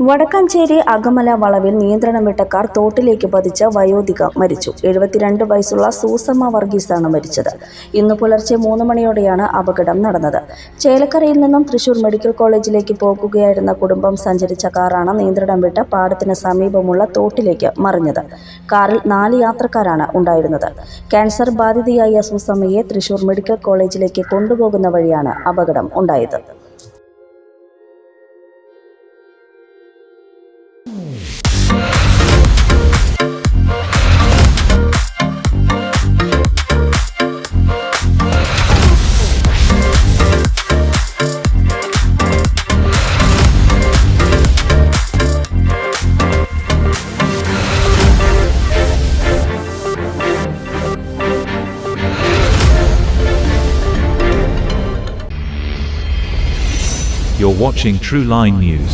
വടക്കാഞ്ചേരി അകമല വളവിൽ നിയന്ത്രണം വിട്ട കാർ തോട്ടിലേക്ക് പതിച്ച വയോധിക മരിച്ചു. 72 വയസ്സുള്ള സൂസമ്മ വർഗീസാണ് മരിച്ചത്. ഇന്ന് പുലർച്ചെ 3 മണിയോടെയാണ് അപകടം നടന്നത്. ചേലക്കരയിൽ നിന്നും തൃശൂർ മെഡിക്കൽ കോളേജിലേക്ക് പോകുകയായിരുന്ന കുടുംബം സഞ്ചരിച്ച കാറാണ് നിയന്ത്രണം വിട്ട് പാടത്തിന് സമീപമുള്ള തോട്ടിലേക്ക് മറിഞ്ഞത്. കാറിൽ 4 യാത്രക്കാരാണ് ഉണ്ടായിരുന്നത്. ക്യാൻസർ ബാധിതയായ സൂസമ്മയെ തൃശൂർ മെഡിക്കൽ കോളേജിലേക്ക് കൊണ്ടുപോകുന്ന വഴിയാണ് അപകടം ഉണ്ടായത്. You're watching True Line News.